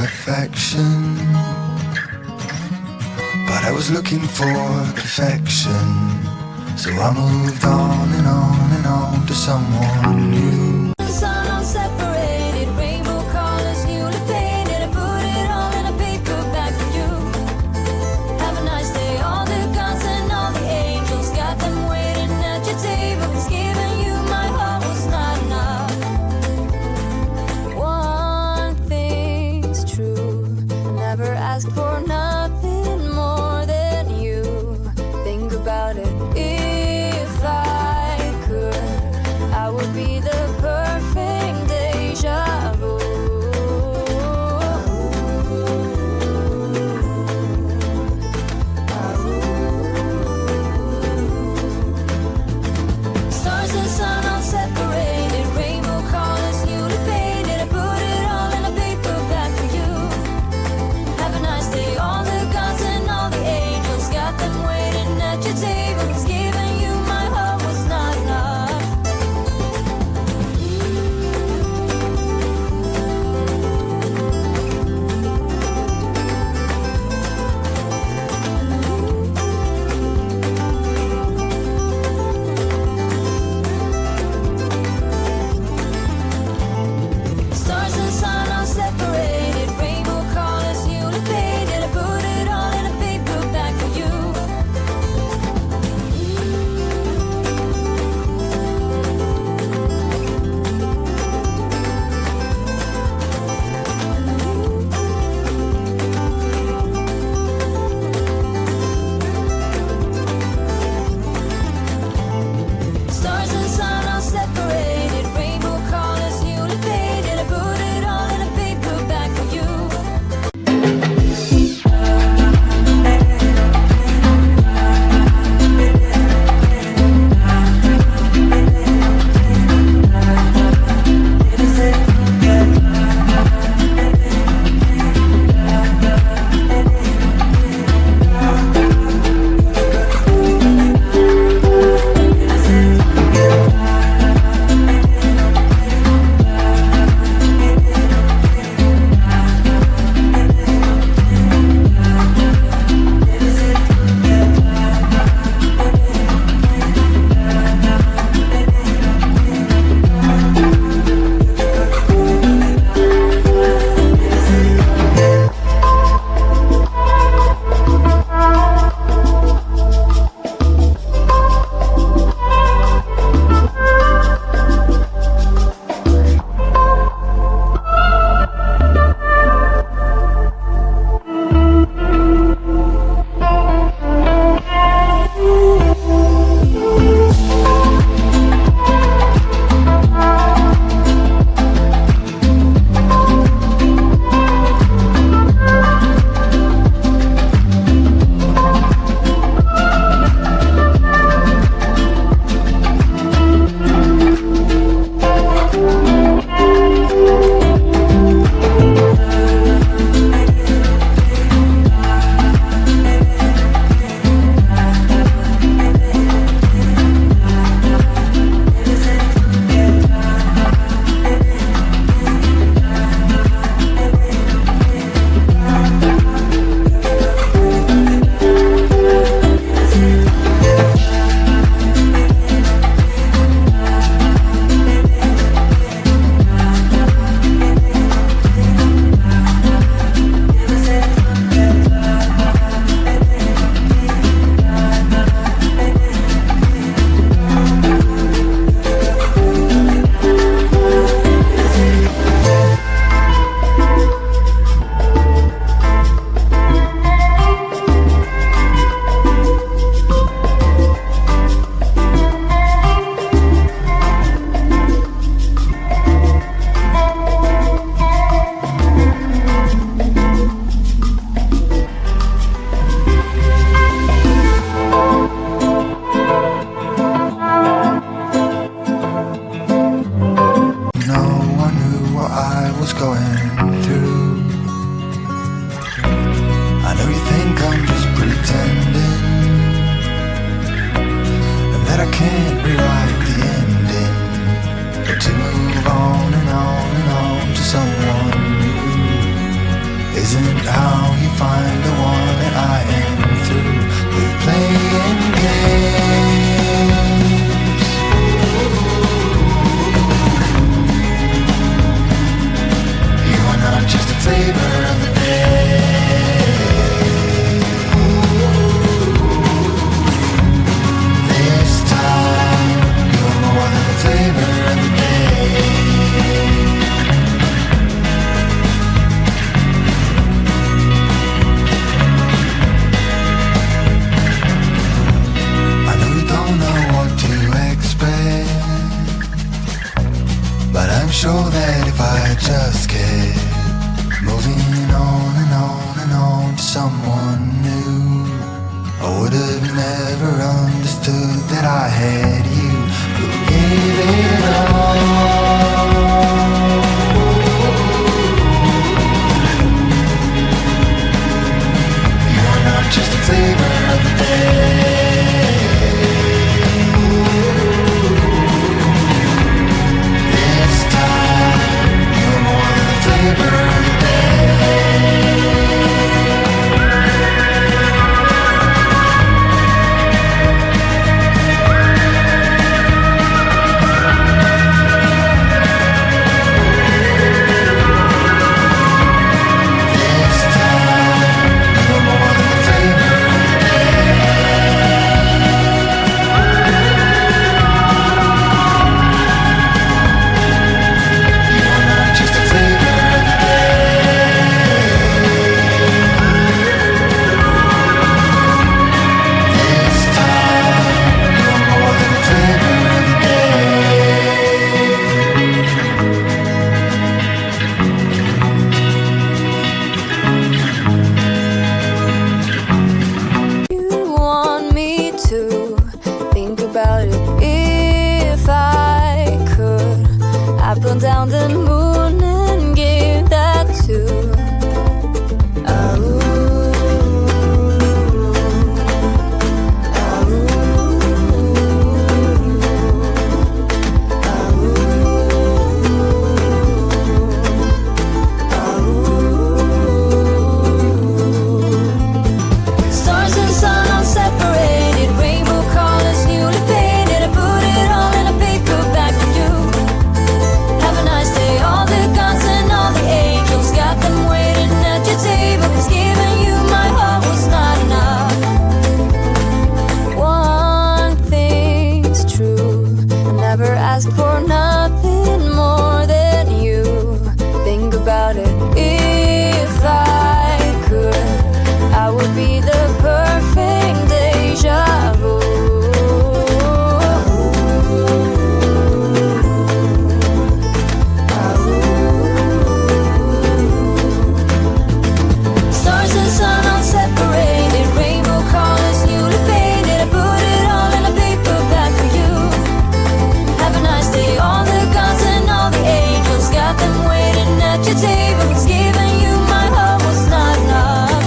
affection, but I was looking for perfection. So I moved on and on and on to someone new. The sun unseparated, rainbow colors newly painted. I put it all in a paper bag for you. Have a nice day. All the gods and all the angels got them waiting at your table. 'Cause giving you my heart was not enough. One thing's true, never ask for nothing more than you. Think about it. If I could, I would be the I'm sure that if I just kept moving on and on and on to someone new, I would have never understood that I had you who gave it all. You're not just a flavor of the day. This time, you're more than a flavor of the day. Down the moon and give that to stars and sun unseparated, rainbow colors newly painted. I put it all in a paper bag for you. Have a nice day. All the gods and all the angels got them waiting at your table. 'Cause giving you my heart was not enough. One thing's true, I never asked for nothing more than you. Think about it. If I could, I would be the perfect deja vu. Stars and sun unseparated, rainbow colors newly painted. I put it all in a paper bag for you. Have a nice day. All the gods and all the angels got them waiting at your table. 'Cause giving you my heart was not enough.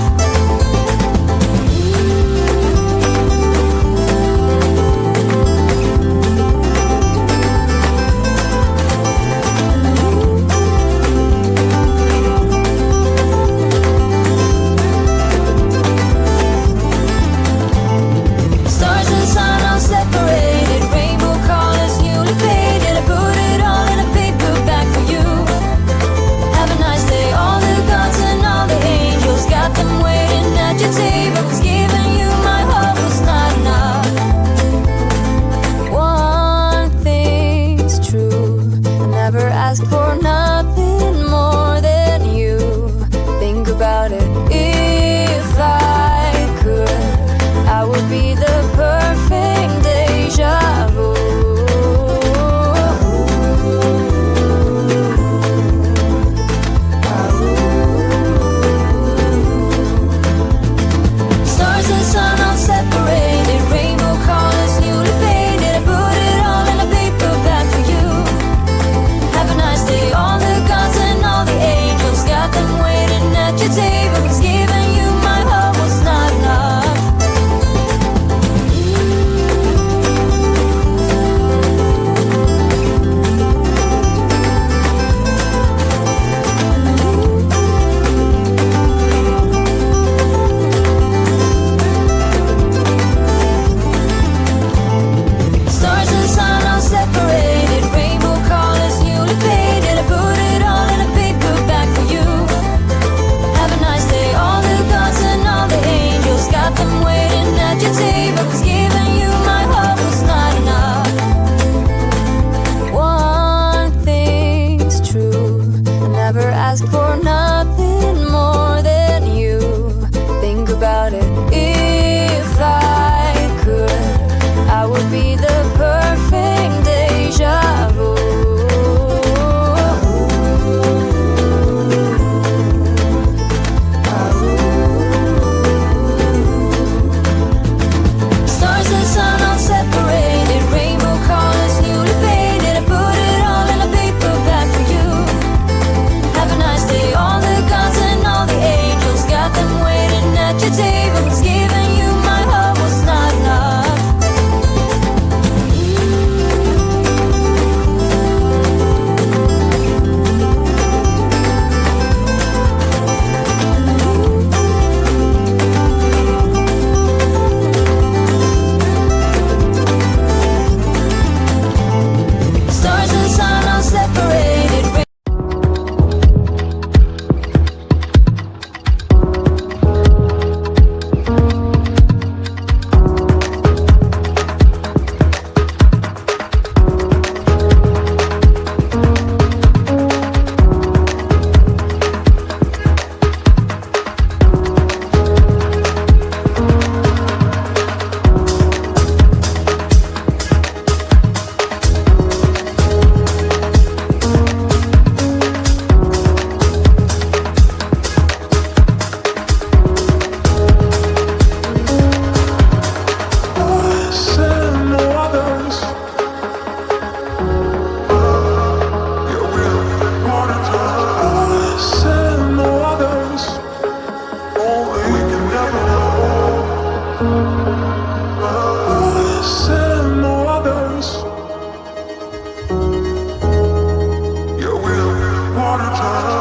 Oh.